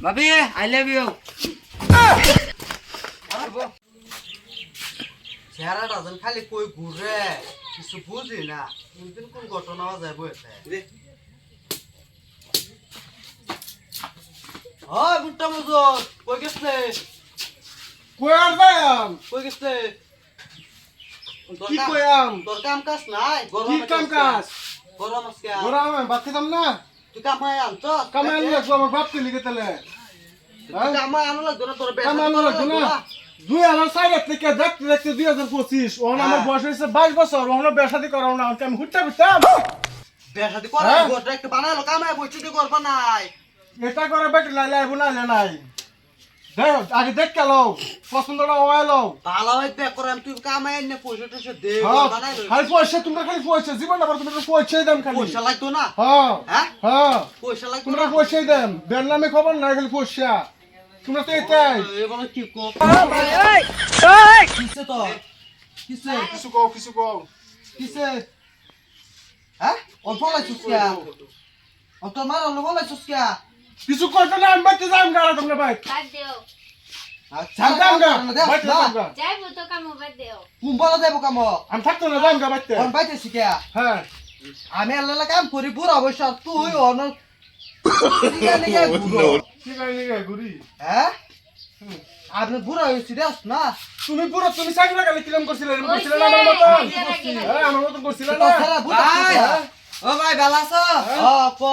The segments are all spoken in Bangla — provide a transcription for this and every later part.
ভাবি আই লাভ ইউ চেহারাটা যেন খালি কই ঘুরে কিছু বুঝি না কোনদিন কোন ঘটনা যায় বইতে ওই বুট্টা মজুর কই গেছে কই আর যাইম কই গেছে কি কইয়াম তোর কাম কাজ নাই কি কাম কাজ গরম আজকে ওরা আমি ভাত খেতাম না তুই কামাই আনছ কামাই আনলে আমার বাপকে লিখে তাহলে কামাই আনলে তোর তোর কামাই আনলে না 2004 থেকে দেখতে দেখতে 2025 ওখানে আমার বয়স হয়েছে 22 বছর ওখানে বেশাদি করাও না আমি হুট্টা বিতাম বেশাদি করে গোটা একটু বানাইলো কামাই বইছি দি করব নাই এটা করে বেট লাইলে আইবো না নাই দেখ আগে দেখ কেলো পছন্দটা ওয়াইলো ভালো হইতে করে তুই কামাই এনে পয়সা টয়সা দে বানাইলো খালি পয়সা তোমরা খালি পয়সা জীবন না তোমরা পয়সাই দাম খালি পয়সা লাগতো না হ্যাঁ হ্যাঁ হ্যাঁ পয়সা লাগতো তোমরা পয়সাই দাম বের নামে খবর না খালি পয়সা তোমরা তো এটাই এবারে কি কো কিসে তো কিসে কিছু কও কিসে হ্যাঁ ও বলাই সুস্কিয়া ও তো মার ও বলাই সুস্কিয়া কিছু করতে না আমি বাইতে যাম গাড়া তোমরা ভাই বাদ দেও আচ্ছা যাম গা বাইতে যাম গা যাইবো তো কামো বাদ দেও কুম্বলা দেব কাম আমি থাকতো না যাম গা বাইতে কোন বাইতে শিখিয়া হ্যাঁ আমি আল্লাহ কাম করি বুড়া অবশ্য তুই অন কি গাড়ি গায় ঘুরি হ্যাঁ আপনি বুড়া হয়েছি রে না তুমি পুরো তুমি চাকরি লাগালে কিরম করছিলে এরকম করছিলে না আমার মত হ্যাঁ আমার মত করছিলে না ভাই ও ভাই ভালো আছো ও ক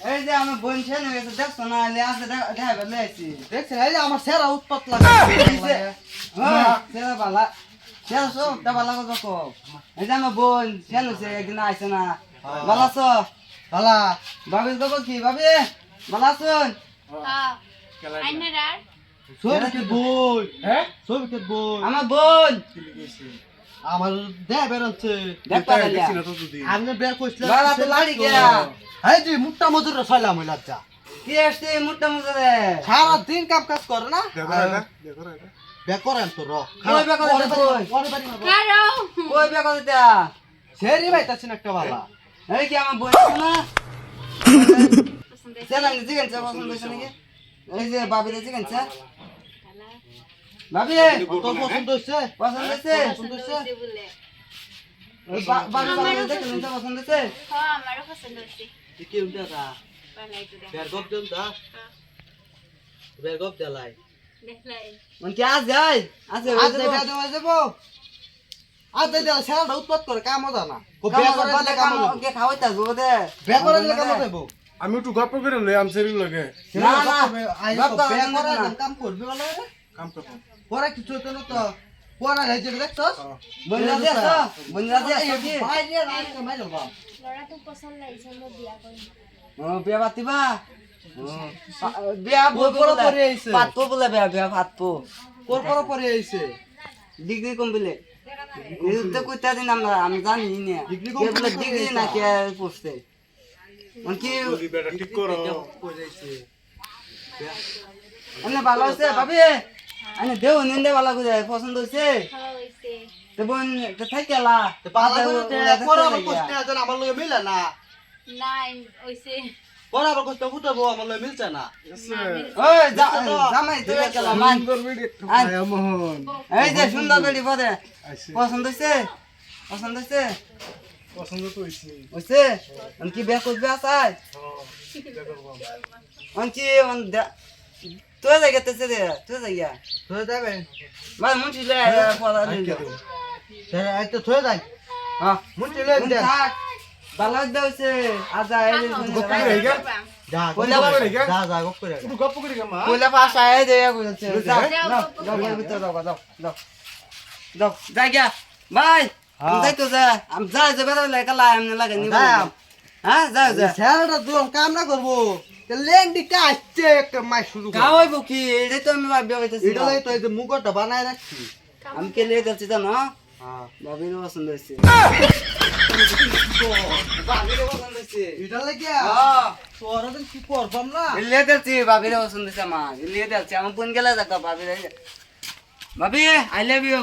এই যে আমার বোন ছেলে গেছে দেখছো না লে আছে দেখা বেলে আইছি দেখছেন এই যে আমার সেরা উৎপাত লাগে হ্যাঁ সেরা ভালো সেরা সব তা ভালো কথা কো এই যে আমার বোন ছেলে সে একদিন আইছে না ভালো আছো ভালা ভাবি কব কি ভাবি ভালো আছেন হ্যাঁ আইনারার সবকে বই হ্যাঁ সবকে বই আমার বোন আমার দে বেরোচ্ছে দেখবা গেলা আপনি বের কইছিলেন বালা তো লাড়ি গেয়া এই যে মুট্টা মজুর ছয়লাম হইলা যা কি আসছে মুট্টা মুজরে সারা দিন কাম কাজ করে না দেখো এটা বে করেন তো র কই বে করে কই কারো কই বে করে তা সেরি ভাইতাছেন একটা বালা এই কি আমার বোন না পছন্দ সেলা নিজে গেছে পছন্দ হইছে নাকি এই যে ভাবিরে জিগানছে ভাবি তোর পছন্দ হইছে পছন্দ হইছে পছন্দ হইছে বলে ভাবি দেখলেন তো পছন্দ হইছে হ্যাঁ আমারও পছন্দ হচ্ছে কি উন্টা দা বালাই তো বের গপ দেন দা বের গপ দেলাই দেখলাই মন কি আজ যাই আছে আজ দেবে দেবো আজ দেবে সেরা উৎপাত করে কাম হদা না ও বে করে দিলে কাম হবো কে খাওয়াইতা গোদে বে করে দিলে কাম দেবো আমি একটু গপ্প করে লই আম সেরি লাগে না না আই গপ তো বে করে করে না। কাম করবে বলে কাম করব পরে কিছু তো না তো পরে হইছে দেখছস বন্ধুরা দিয়ে কি বাইরে রাত কামাই লবা লড়া তো পছন্দ লাগছে মো বিয়া করি ও বিয়া পাতিবা বিয়া কোর পরে পরে আইছে পাতপো বলে বিয়া পাতপো কোর পরে পরে আইছে ডিগ্রি কম বলে তো কইতা দিন আমি জানি না ডিগ্রি কে কম বলে ডিগ্রি না কে পড়ছে মন কি যদি বেটা ঠিক করো কই যাইছে এনে ভালো আছে ভাবি এনে দেও নিন্দে ভালো করে পছন্দ হইছে খাওয়া হইছে তো বোন তো থাকেলা তো পালা করে পরে আবার কষ্ট আছে আমার লগে মিলে না নাই হইছে পরে আবার কষ্ট ফুটাবো আমার লগে মিলছে না ওই জামাই তো গেলা মান করবি একটু আয়। আয়া মোহন এই যে সুন্দর বেড়ি পরে আইছে পছন্দ হইছে পছন্দ হইছে পছন্দ তো হইছে হইছে কি বিয়া করবে আসাই কি তুই যাইতেছে রে তুই যাইয়া তুই যাবে ভাই মুছিলে পড়া দিল এই তো তুই যাই হ্যাঁ মুটি লই দে থাক ভালো হইছে আজা এই গপ্প করে গা যা কইলা গপ বলে করে যা যা গপ করে একটু গপ্প করে গা মা কইলা পাস আয় দে কইছে যাও যাও, যাও গপ্প যাও করে ভিতর যাও যাও যাও যাও যাই গিয়া ভাই যাই তো যা আম যা যে বেলা লাগা লাই আমনে লাগে নি যাও। হ্যাঁ যাও যা স্যারটা দুম কাম না করবো লেন্ডি কাটছে একটা মাই শুরু করে গাওই বুকি এই তো আমি ভাবি হইতেছি এটা লই তো এই যে মুগটা বানায় রাখছি আমি কে লিয়ে যাচ্ছি তো না হ্যাঁ ভাবির পছন্দ হইছে ভাবির পছন্দ হইছে এটা লাগি হ্যাঁ তোরা দিন কি করবাম না লিয়ে যাচ্ছি ভাবির পছন্দ হইছে মা লিয়ে যাচ্ছি আমার বোন গেলে যাক ভাবি ভাবি আই লাভ ইউ